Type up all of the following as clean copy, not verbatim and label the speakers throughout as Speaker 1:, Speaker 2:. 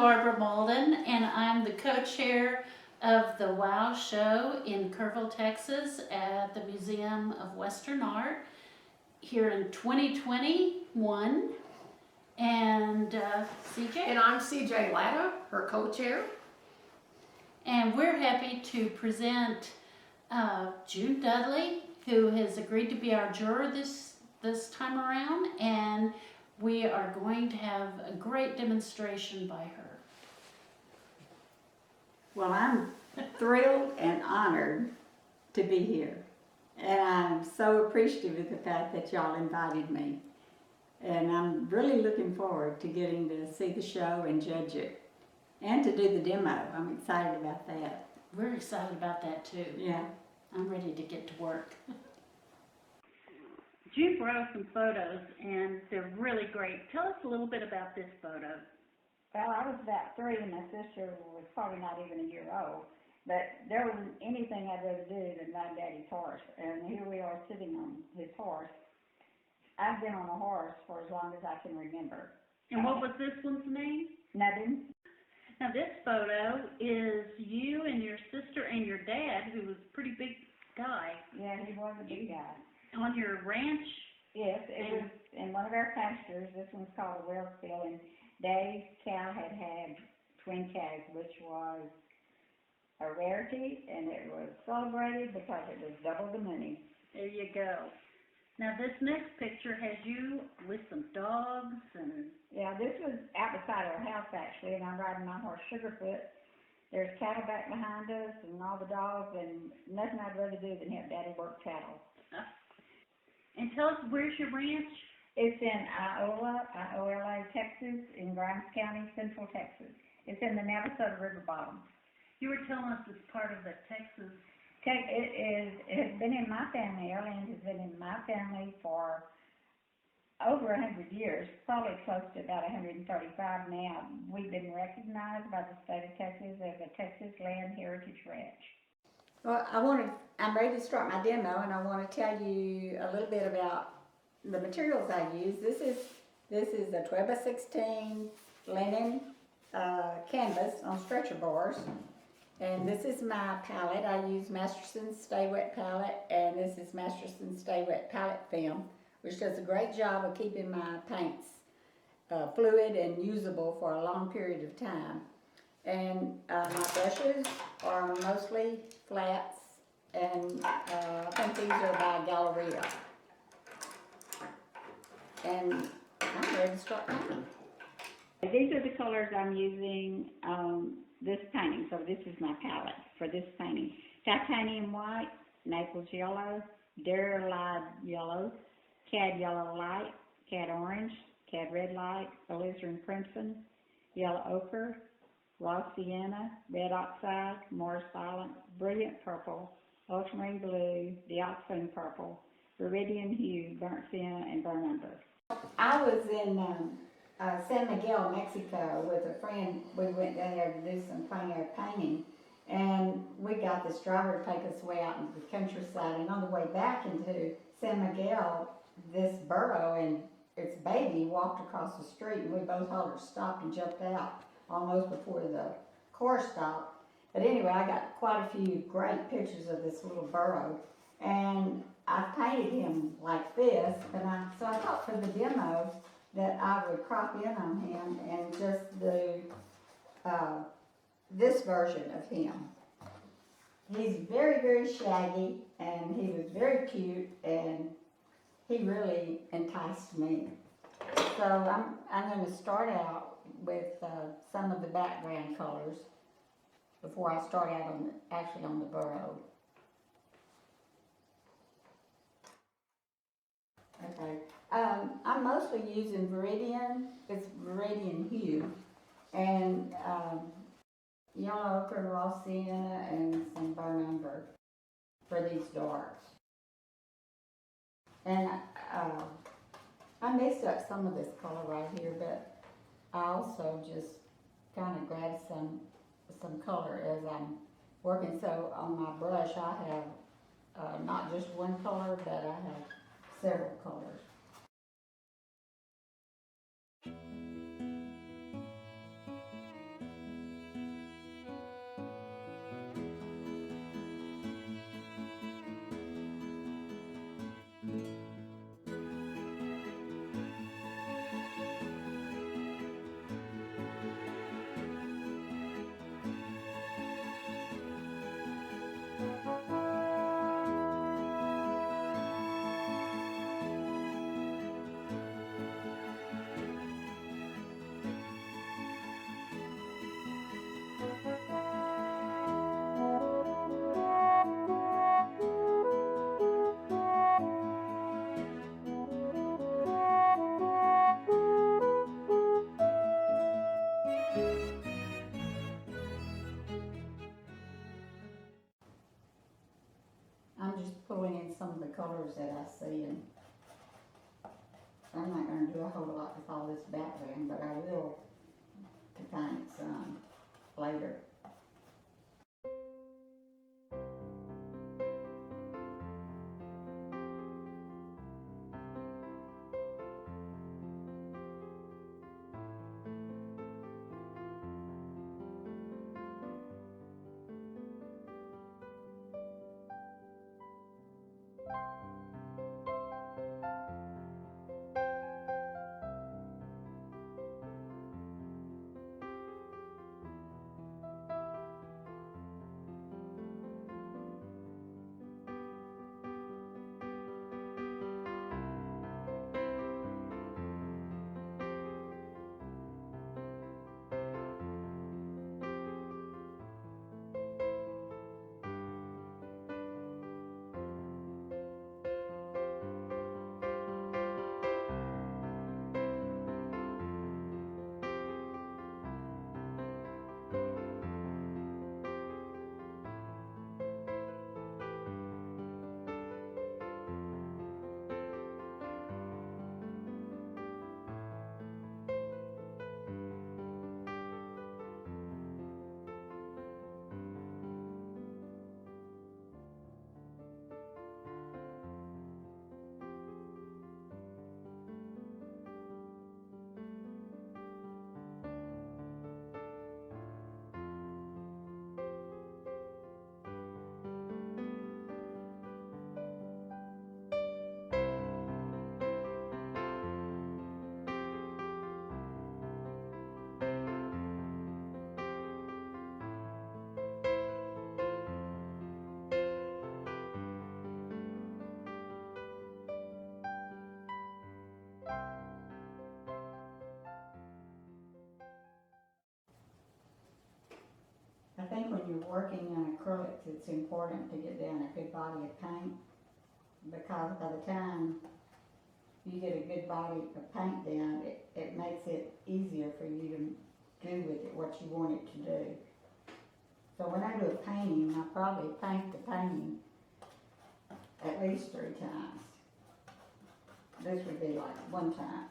Speaker 1: Barbara Malden, and I'm the co-chair of the WOW show in Kerrville, Texas at the Museum of Western Art here in 2021. And CJ?
Speaker 2: And I'm CJ Latta, her co-chair.
Speaker 1: And we're happy to present June Dudley, who has agreed to be our juror this time around, and we are going to have a great demonstration by her.
Speaker 3: Well, I'm thrilled and honored to be here, and I'm so appreciative of the fact that y'all invited me. And I'm really looking forward to getting to see the show and judge it, and to do the demo. I'm excited about that.
Speaker 1: We're excited about that too.
Speaker 3: Yeah.
Speaker 1: I'm ready to get to work. June brought us some photos, and they're really great. Tell us a little bit about this photo.
Speaker 4: Well, I was about 3 and my sister was probably not even a year old, but there wasn't anything I'd rather do than ride Daddy's horse, and here we are sitting on his horse. I've been on a horse for as long as I can remember.
Speaker 1: And what was this one's name?
Speaker 4: Nothing.
Speaker 1: Now this photo is you and your sister and your dad, who was a pretty big guy,
Speaker 4: Yeah, he was a big guy.
Speaker 1: on your ranch.
Speaker 4: Yes, it was in one of our pastures. This one's called a well field, and Dave's cow had twin calves, which was a rarity, and it was celebrated because it was double the money.
Speaker 1: There you go. Now this next picture has you with some dogs and...
Speaker 4: Yeah, this was out beside our house actually, and I'm riding my horse Sugarfoot. There's cattle back behind us and all the dogs, and nothing I'd rather do than have Daddy work cattle.
Speaker 1: And tell us, where's your ranch?
Speaker 4: It's in Iola, Texas, in Grimes County, Central Texas. It's in the Navasota River bottom.
Speaker 1: You were telling us it's part of the Texas...
Speaker 4: It has been in my family. Airland has been in my family for over 100 years, probably close to about 135 now. We've been recognized by the state of Texas as a Texas Land Heritage Ranch.
Speaker 3: Well, I'm ready to start my demo, and I want to tell you a little bit about the materials I use. This is a 12 by 16 linen canvas on stretcher bars. And this is my palette. I use Masterson's Stay Wet palette, and this is Masterson's Stay Wet palette film, which does a great job of keeping my paints fluid and usable for a long period of time. And my brushes are mostly flats, and I think these are by Galleria. And I'm ready to start painting.
Speaker 4: These are the colors I'm using this painting. So this is my palette for this painting. Titanium white, Naples yellow, Duralide yellow, cad yellow light, cad orange, cad red light, alizarin crimson, yellow ochre, raw sienna, red oxide, Morris violet, brilliant purple, ultramarine blue, dioxazine purple, viridian hue, burnt sienna, and burnt umber.
Speaker 3: I was in San Miguel, Mexico with a friend. We went down there to do some plein air painting, and we got this driver to take us way out into the countryside, and on the way back into San Miguel, this burro and its baby walked across the street, and we both hollered stop and jumped out almost before the car stopped. But anyway, I got quite a few great pictures of this little burro, and I painted him like this, so I thought for the demo that I would crop in on him and just do this version of him. He's very, very shaggy, and he was very cute, and he really enticed me. So I'm going to start out with some of the background colors before I start out actually on the burro. Okay, I'm mostly using Viridian. It's Viridian hue, and yellow ochre, raw sienna, and some burnt umber for these darks. And I mixed up some of this color right here, but I also just kind of grabbed some color as I'm working. So on my brush, I have not just one color, but I have several colors. I'm just pulling in some of the colors that I see, and I'm not gonna do a whole lot with all this background, but I will to paint some later. I think when you're working on acrylics, it's important to get down a good body of paint, because by the time you get a good body of paint down, it makes it easier for you to do with it what you want it to do. So when I do a painting, I probably paint the painting at least 3 times. This would be like 1 time.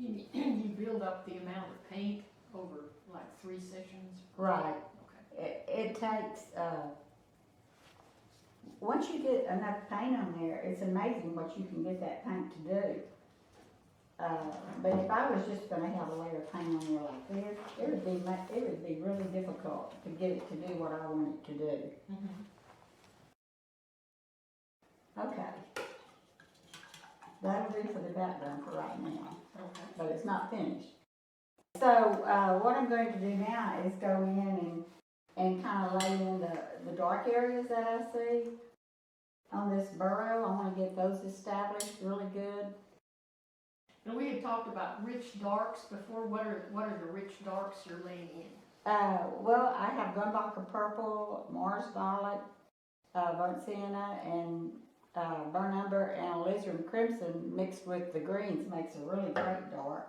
Speaker 2: You build up the amount of paint over like 3 sessions?
Speaker 3: Right.
Speaker 2: Okay.
Speaker 3: It takes, once you get enough paint on there, it's amazing what you can get that paint to do. But if I was just gonna have a layer of paint on there like this, it would be really difficult to get it to do what I want it to do.
Speaker 2: Mm-hmm.
Speaker 3: Okay. That'll do for the background for right now,
Speaker 2: Okay.
Speaker 3: but it's not finished. So, what I'm going to do now is go in and kind of lay in the dark areas that I see on this burrow. I want to get those established really good.
Speaker 2: And we had talked about rich darks before. What are the rich darks you're laying in?
Speaker 3: Well, I have Gunbacher Purple, Mars Violet, Burnt Sienna, and Burnt Umber, and Alizarin Crimson mixed with the greens makes a really great dark.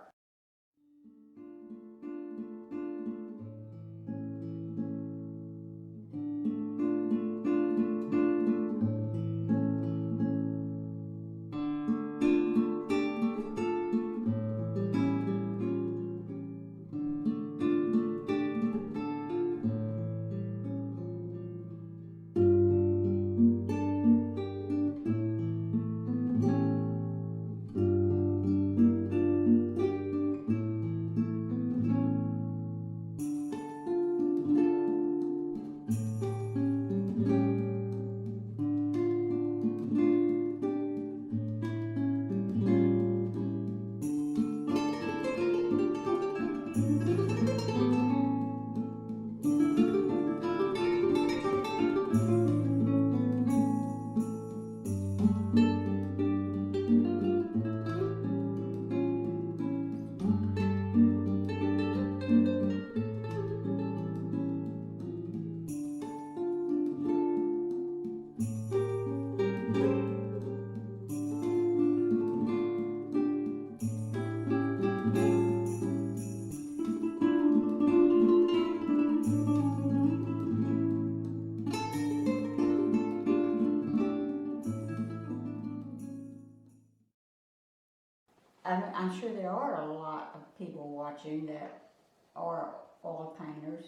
Speaker 3: I'm sure there are a lot of people watching that are oil painters.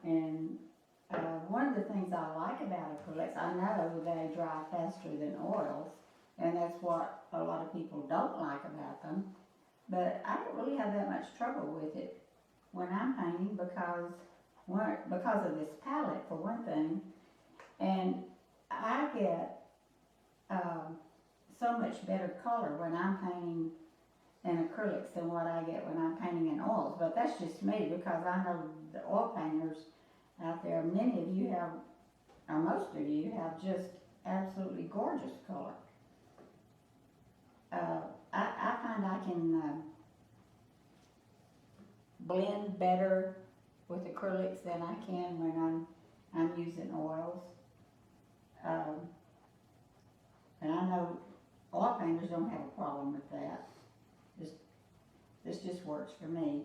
Speaker 3: And one of the things I like about acrylics, I know they dry faster than oils, and that's what a lot of people don't like about them. But I don't really have that much trouble with it when I'm painting because of this palette for one thing, and I get so much better color when I'm painting in acrylics than what I get when I'm painting in oils. But that's just me, because I know the oil painters out there, many of you have, or most of you have just absolutely gorgeous color. I find I can blend better with acrylics than I can when I'm using oils. And I know oil painters don't have a problem with that. This just works for me.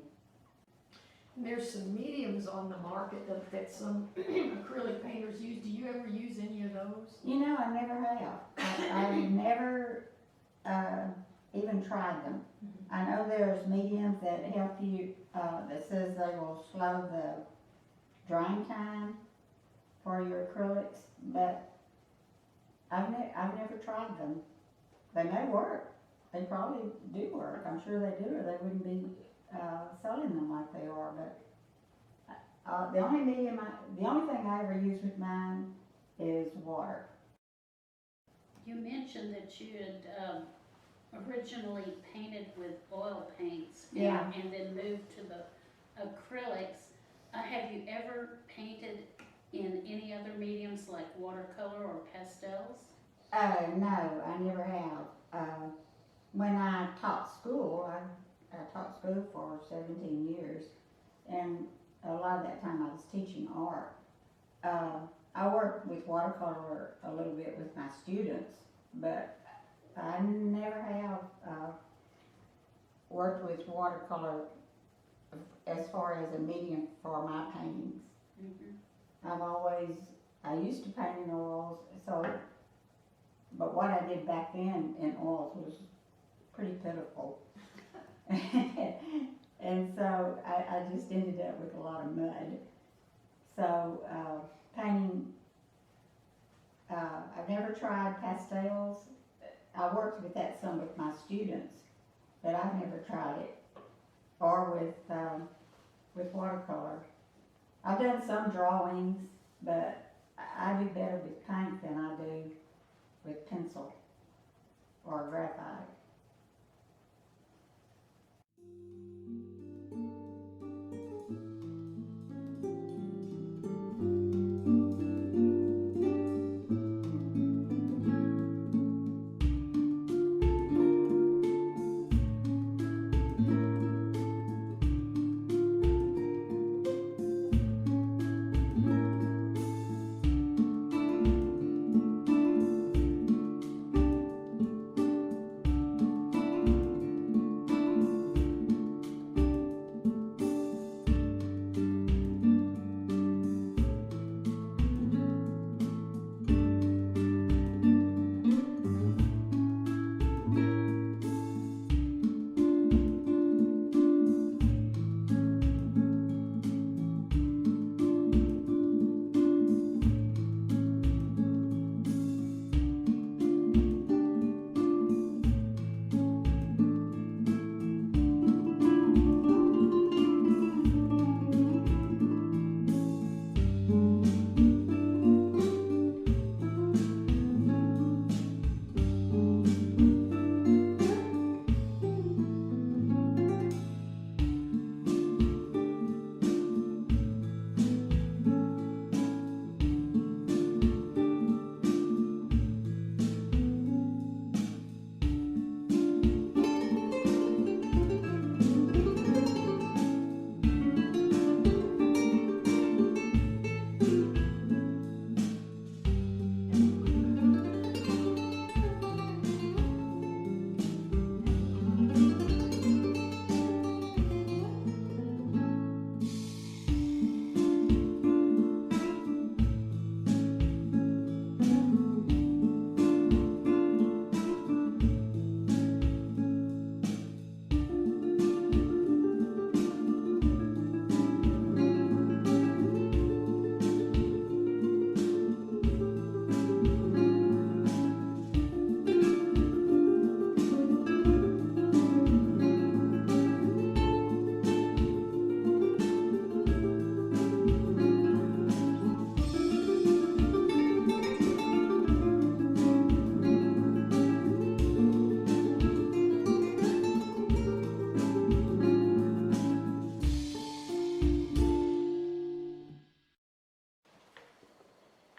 Speaker 2: And there's some mediums on the market that some acrylic painters use. Do you ever use any of those?
Speaker 3: You know, I never have. I've never even tried them. I know there's mediums that help you, that says they will slow the drying time for your acrylics, but I've never tried them. They may work. They probably do work. I'm sure they do, or they wouldn't be selling them like they are. But the only thing I ever use with mine is water.
Speaker 1: You mentioned that you had originally painted with oil paints.
Speaker 3: Yeah.
Speaker 1: And then moved to the acrylics. Have you ever painted in any other mediums like watercolor or pastels?
Speaker 3: No, I never have. When I taught school, I taught school for 17 years, and a lot of that time I was teaching art. I worked with watercolor a little bit with my students, but I never have worked with watercolor as far as a medium for my paintings. I used to paint in oils, but what I did back then in oils was pretty pitiful. And so I just ended up with a lot of mud. So painting, I've never tried pastels. I worked with that some with my students, but I've never tried it, or with watercolor. I've done some drawings, but I do better with paint than I do with pencil or graphite.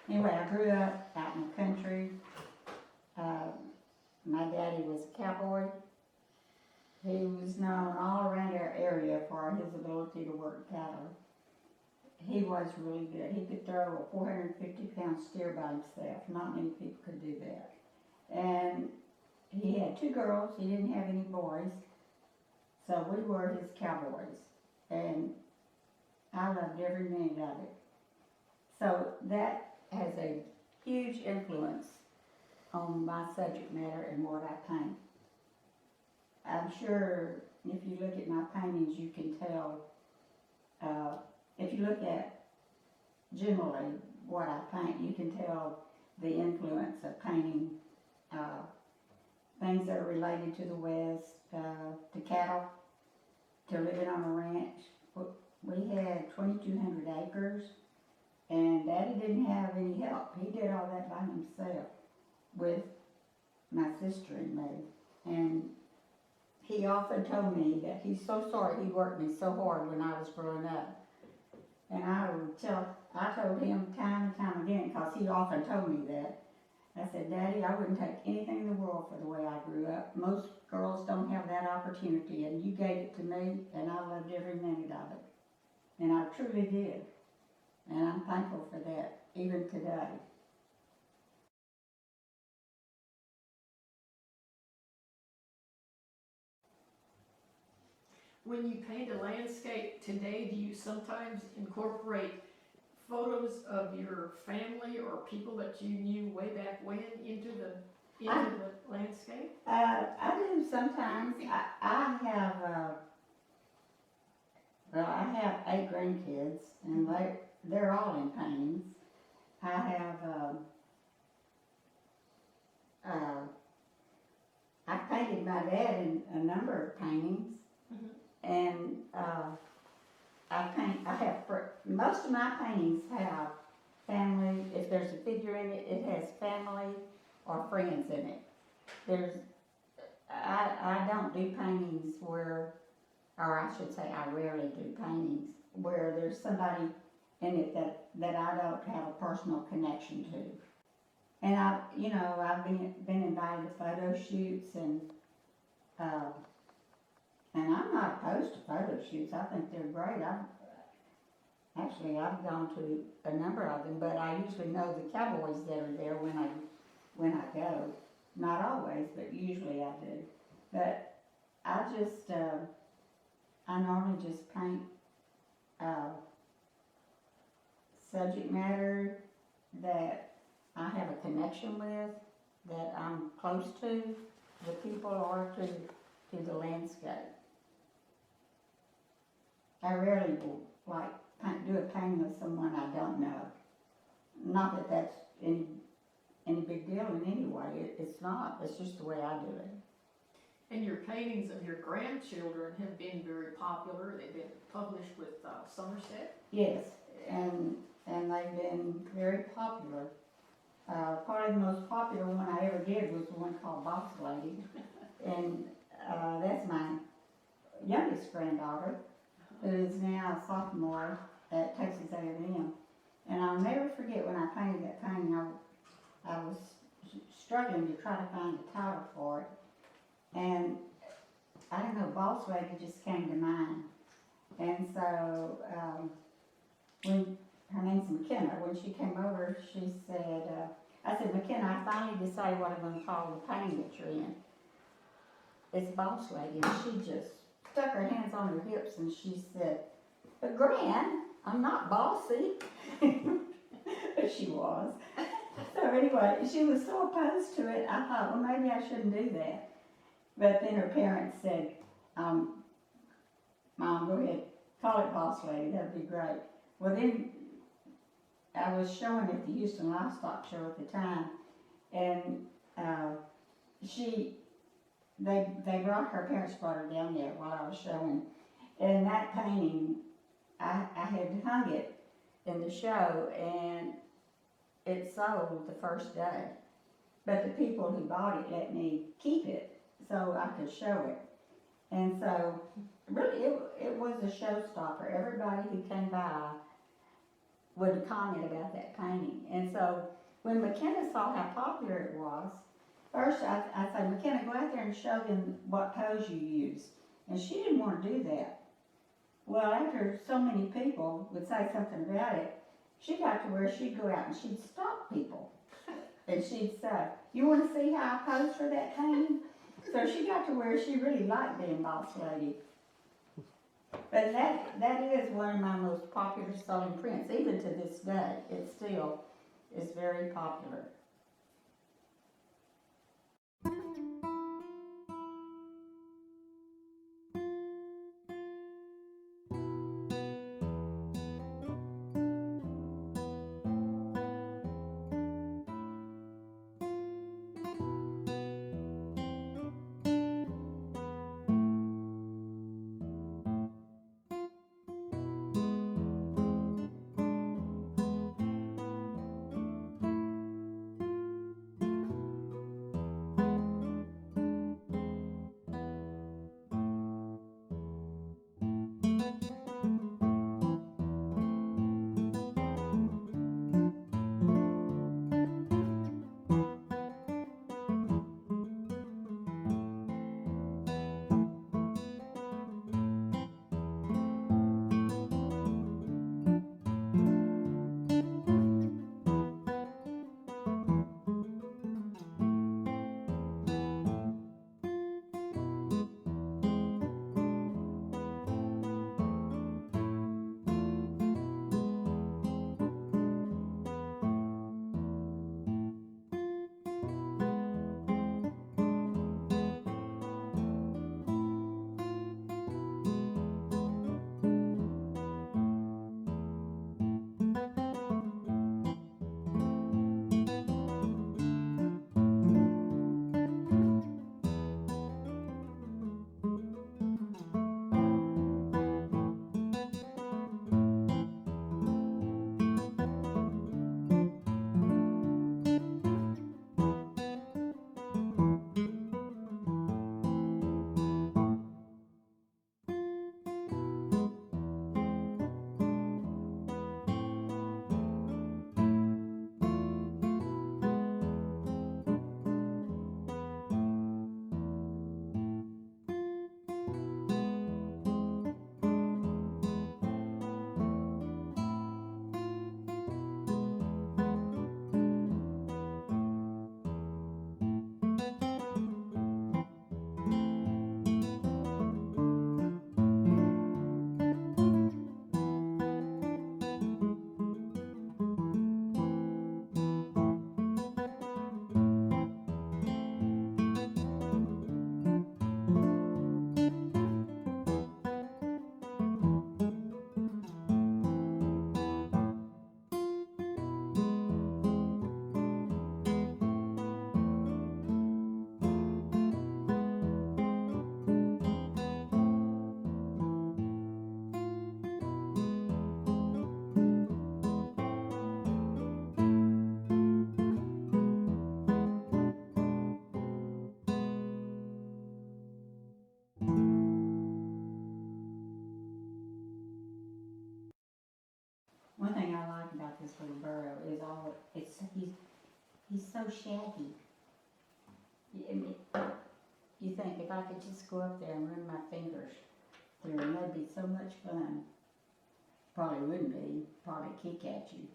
Speaker 3: Anyway, I grew up out in the country. My daddy was a cowboy. He was known all around our area for his ability to work cattle. He was really good. He could throw a 450-pound steer by himself. Not many people could do that. And he had 2 girls. He didn't have any boys. So we were his cowboys. And I loved every minute of it. So that has a huge influence on my subject matter and what I paint. I'm sure if you look at my paintings, you can tell, if you look at generally what I paint, you can tell the influence of painting things that are related to the West, to cattle, to living on a ranch. We had 2,200 acres, and Daddy didn't have any help. He did all that by himself with my sister and me. And he often told me that he's so sorry he worked me so hard when I was growing up. And I told him time and time again, because he often told me that. I said, Daddy, I wouldn't take anything in the world for the way I grew up. Most girls don't have that opportunity, and you gave it to me, and I loved every minute of it. And I truly did. And I'm thankful for that, even today.
Speaker 2: When you paint a landscape today, do you sometimes incorporate photos of your family or people that you knew way back when into the landscape?
Speaker 3: I do sometimes. I have 8 grandkids, and they're all in paintings. I have, I painted my dad in a number of paintings, and most of my paintings have family. If there's a figure in it, it has family or friends in it. I don't do paintings where, or I should say I rarely do paintings where there's somebody in it that I don't have a personal connection to. And I've been invited to photo shoots, and I'm not opposed to photo shoots. I think they're great. I've gone to a number of them, but I usually know the cowboys that are there when I go. Not always, but usually I do. But I normally just paint subject matter that I have a connection with, that I'm close to the people or to the landscape. I rarely will do a painting of someone I don't know. Not that that's any big deal in any way. It's not. It's just the way I do it.
Speaker 2: And your paintings of your grandchildren have been very popular. They've been published with Somerset.
Speaker 3: Yes, and they've been very popular. Probably the most popular one I ever did was the one called Boss Lady, and that's my youngest granddaughter, who is now a sophomore at Texas A&M. And I'll never forget when I painted that painting. I was struggling to try to find a title for it, and I don't know, Boss Lady just came to mind. And so when her name's McKenna, when she came over, she said, I said, McKenna, I finally decided what I'm going to call the painting that you're in. It's Boss Lady. And she just stuck her hands on her hips and she said, but Gran, I'm not bossy. But she was. So anyway, she was so opposed to it, I thought, well, maybe I shouldn't do that. But then her parents said, Mom, go ahead, call it Boss Lady, that'd be great. Well, then I was showing at the Houston Livestock Show at the time, and her parents brought her down there while I was showing. And that painting, I had hung it in the show, and it sold the first day. But the people who bought it let me keep it so I could show it. And so, really, it was a showstopper. Everybody who came by would comment about that painting. And so when McKenna saw how popular it was, first I said, McKenna, go out there and show them what pose you use. And she didn't want to do that. Well, after so many people would say something about it, she got to where she'd go out and she'd stop people. And she'd say, you want to see how I pose for that painting? So she got to where she really liked being boss lady. But that is one of my most popular selling prints, even to this day. It still is very popular. One thing I like about this little burro is he's so shaggy. You think if I could just go up there and run my fingers through him, that'd be so much fun. Probably wouldn't be. Probably kick at you.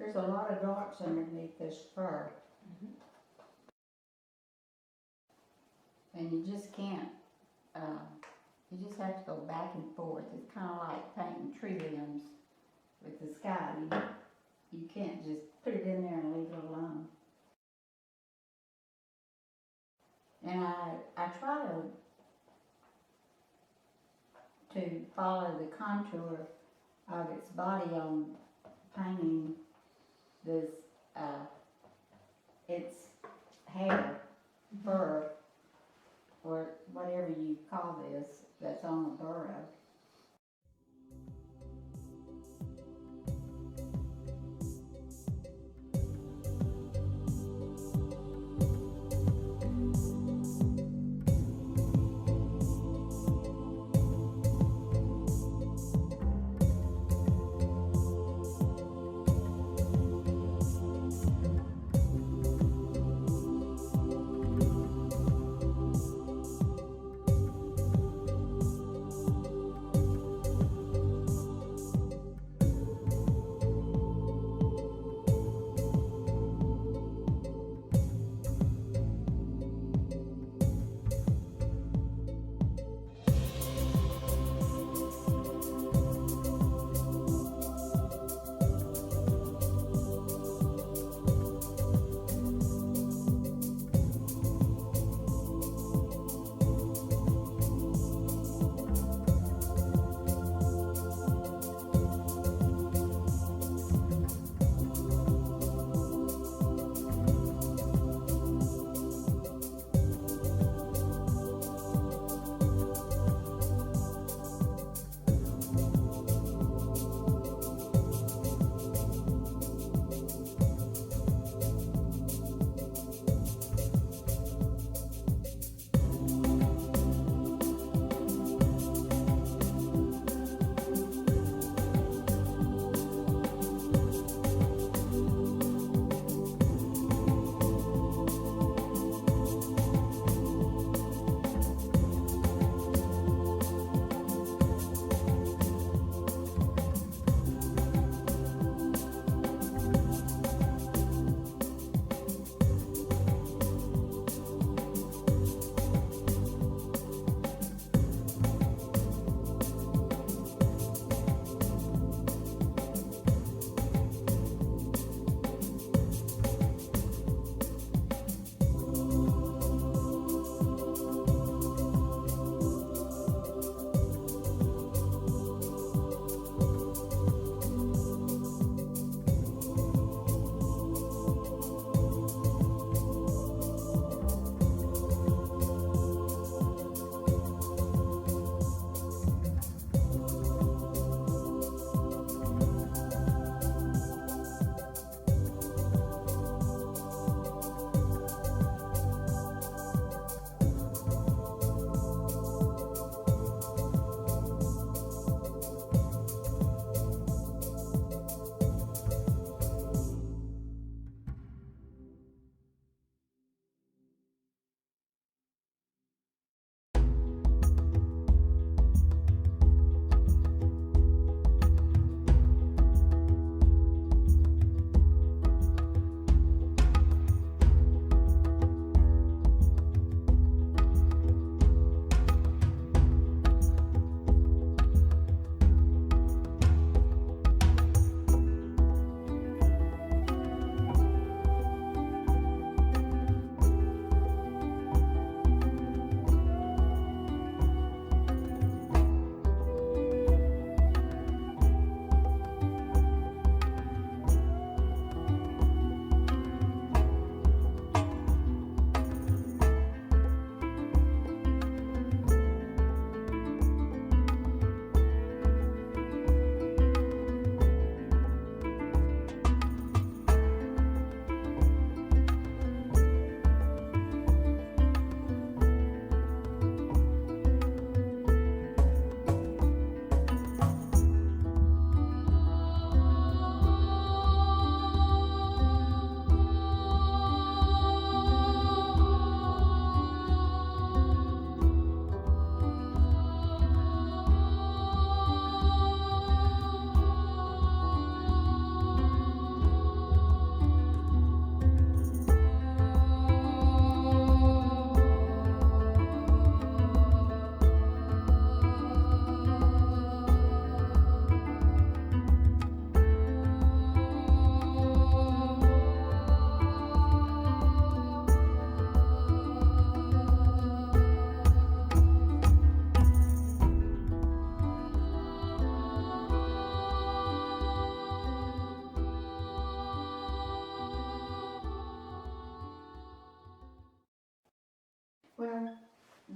Speaker 3: There's a lot of darks underneath this fur. And you just can't, you just have to go back and forth. It's kind of like painting tree limbs with the sky. You can't just put it in there and leave it alone. And I try to follow the contour of its body on painting this, its hair, fur, or whatever you call this, that's on the burro.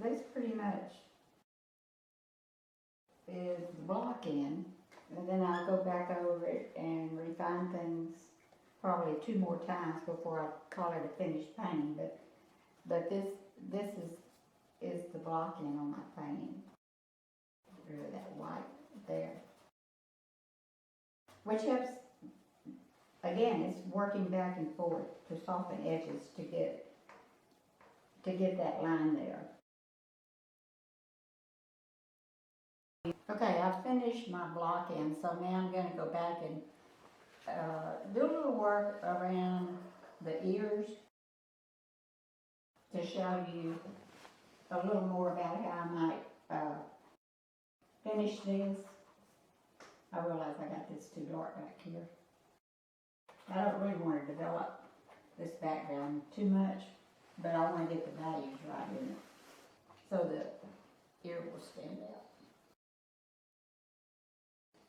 Speaker 3: this pretty much is the block in, and then I'll go back over it and refine things probably 2 more times before I call it a finished painting, but this is the block in on my painting. Get rid of that white there. Which helps, again, it's working back and forth to soften edges to get that line there. Okay, I've finished my block in, so now I'm going to go back and do a little work around the ears to show you a little more about how I might finish this. I realize I got this too dark back here. I don't really want to develop this background too much, but I want to get the values right in it so the ear will stand out.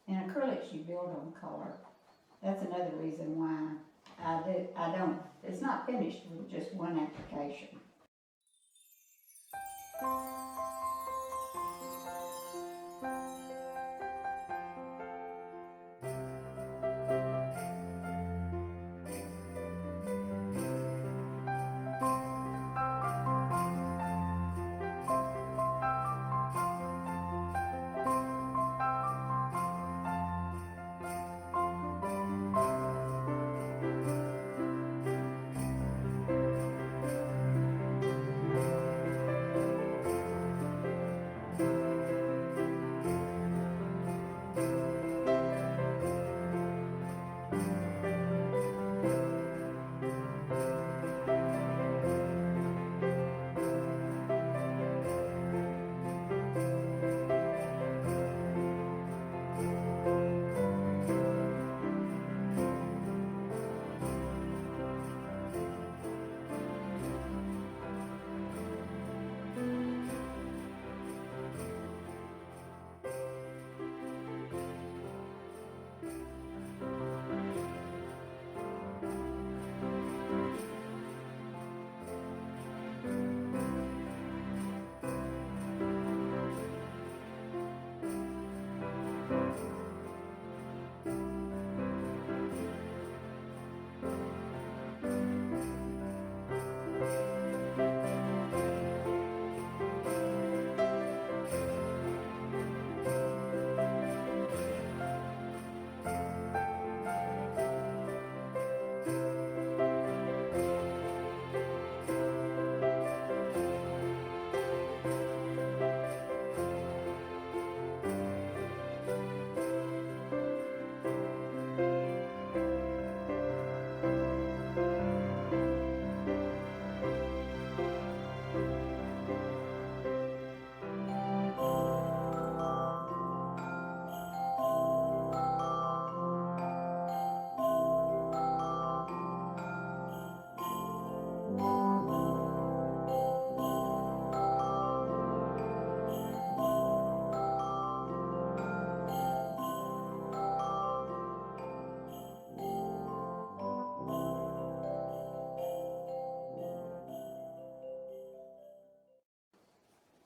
Speaker 3: And acrylics you build on color. That's another reason why it's not finished with just one application.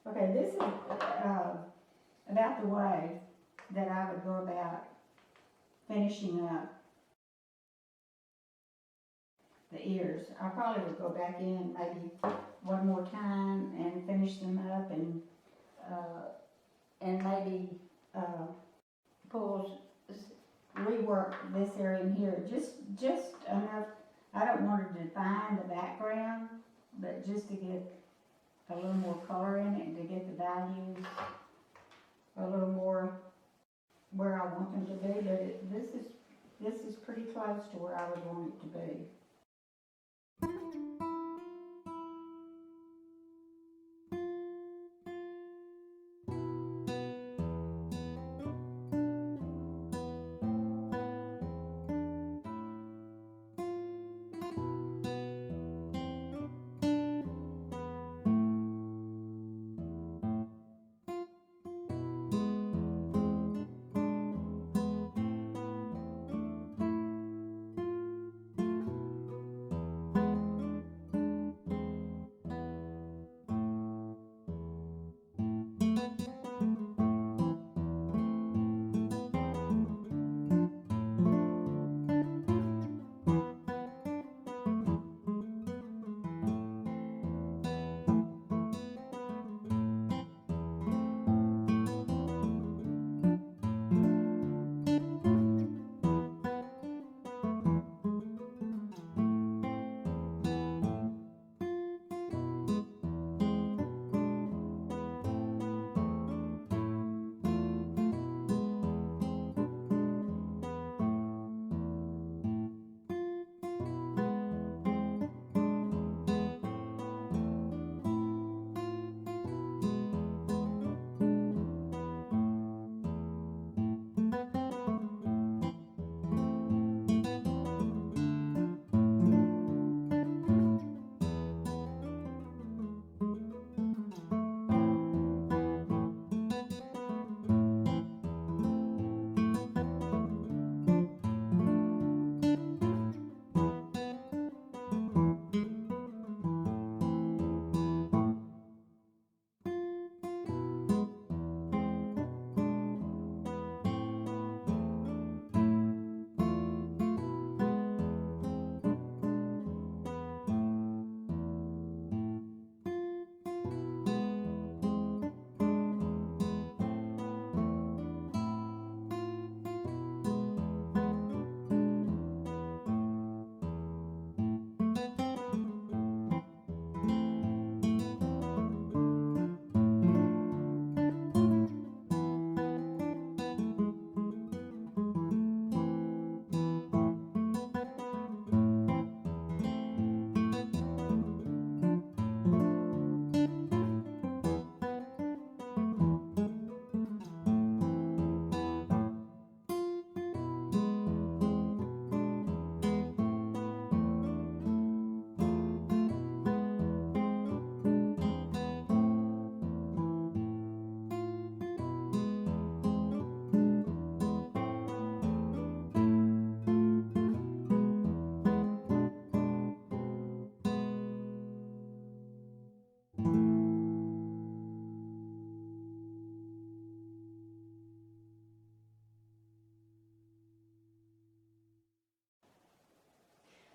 Speaker 3: Okay, this is about the way that I would go about finishing up the ears. I probably would go back in maybe one more time and finish them up and maybe rework this area in here, just enough. I don't want to define the background, but just to get a little more color in it and to get the values a little more where I want them to be. But this is pretty close to where I would want it to be.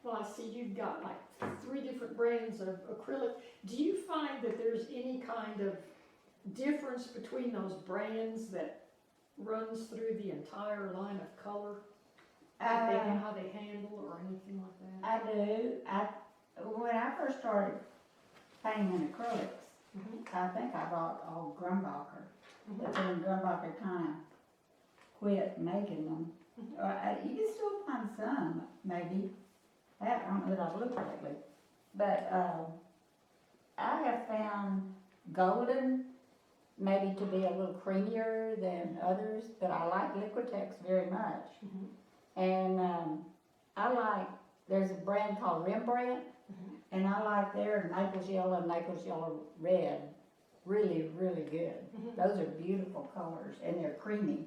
Speaker 2: well, I see you've got like 3 different brands of acrylic. Do you find that there's any kind of difference between those brands that runs through the entire line of color? How they handle or anything like that?
Speaker 3: I do. When I first started painting in acrylics, I think I bought all Grumbacher. But then Grumbacher kind of quit making them. You can still find some, maybe. I don't know that I've looked lately. But I have found golden maybe to be a little creamier than others, but I like Liquitex very much. And I like, there's a brand called Rembrandt, and I like their Naples Yellow and Naples Yellow Red. Really, really good. Those are beautiful colors, and they're creamy.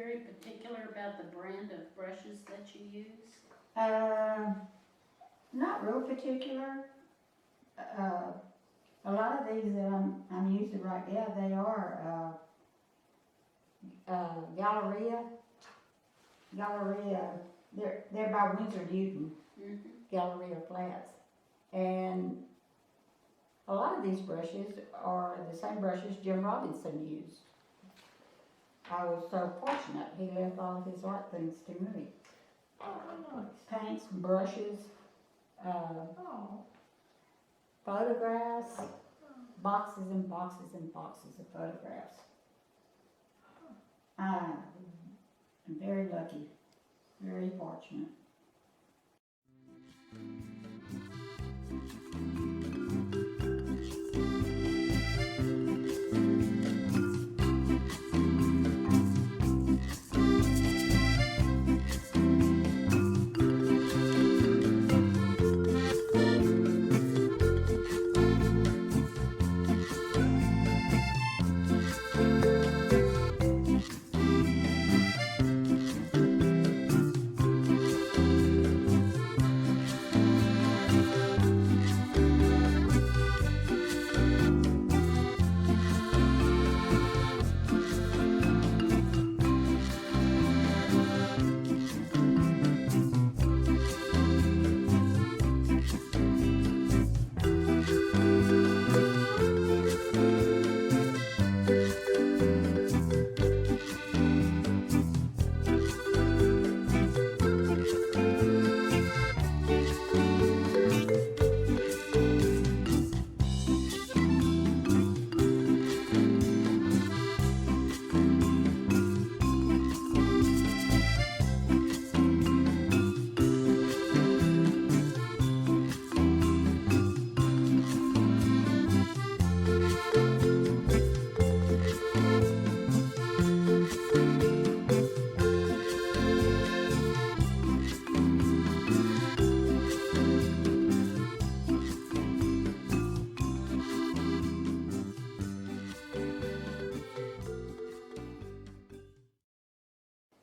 Speaker 1: very particular about the brand of brushes that you use?
Speaker 3: Not real particular. A lot of these that I'm using right now, they are, Galleria, they're by Winsor Newton,
Speaker 1: Mm-hmm.
Speaker 3: Galleria flats. And a lot of these brushes are the same brushes Jim Robinson used. I was so fortunate, he left all of his art things to me.
Speaker 2: Oh, nice.
Speaker 3: Paints, brushes,
Speaker 2: Oh,
Speaker 3: photographs, boxes and boxes and boxes of photographs. I'm very lucky, very fortunate.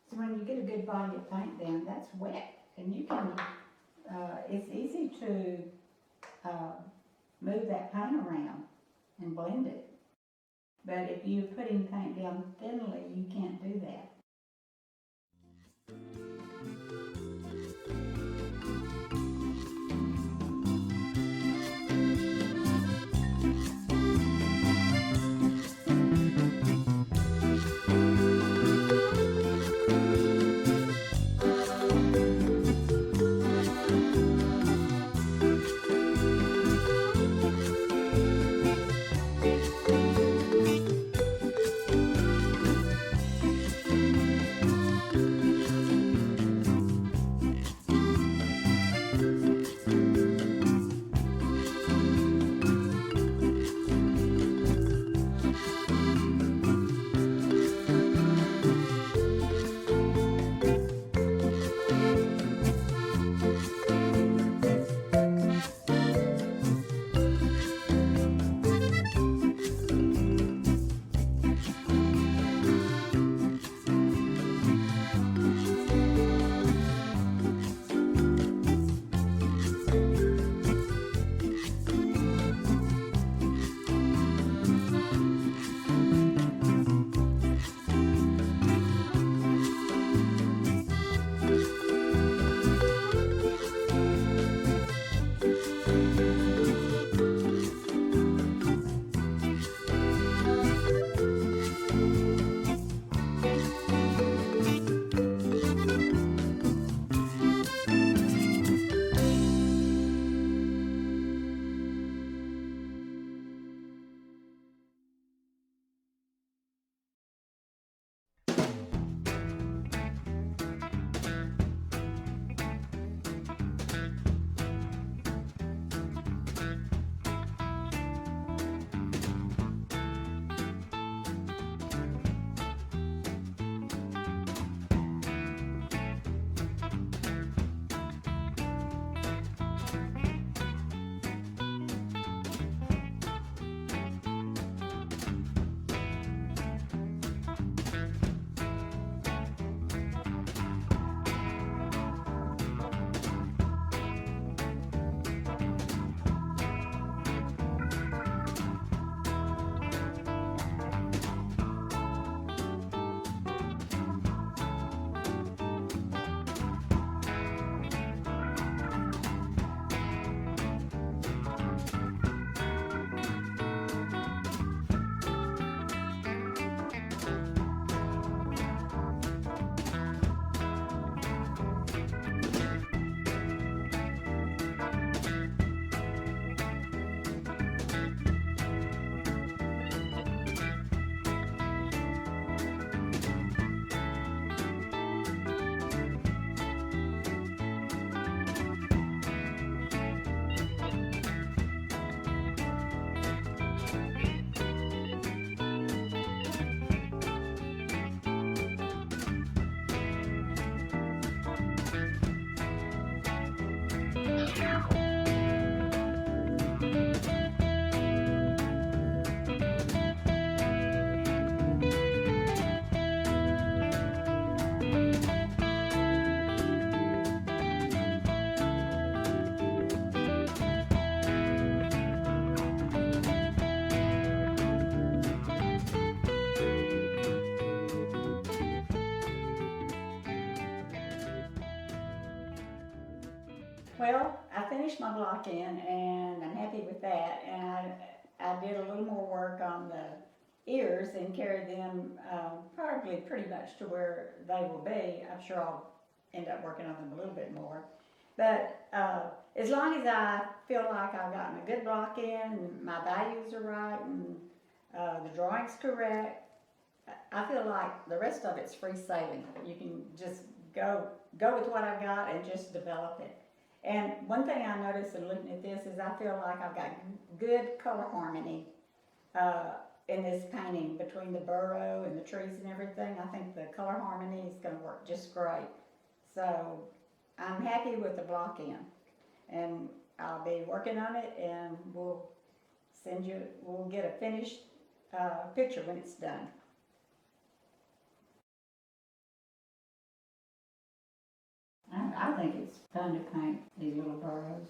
Speaker 3: So when you get a good body of paint down, that's wet, and you can, it's easy to move that paint around and blend it. But if you're putting paint down thinly, you can't do that. Well, I finished my block in and I'm happy with that. And I did a little more work on the ears and carried them probably pretty much to where they will be. I'm sure I'll end up working on them a little bit more. But as long as I feel like I've gotten a good block in, and my values are right, and the drawing's correct, I feel like the rest of it's free sailing. You can just go with what I've got and just develop it. And one thing I noticed in looking at this is I feel like I've got good color harmony in this painting between the burrow and the trees and everything. I think the color harmony is going to work just great. So I'm happy with the block in, and I'll be working on it, and we'll get a finished picture when it's done. I think it's fun to paint these little burrows.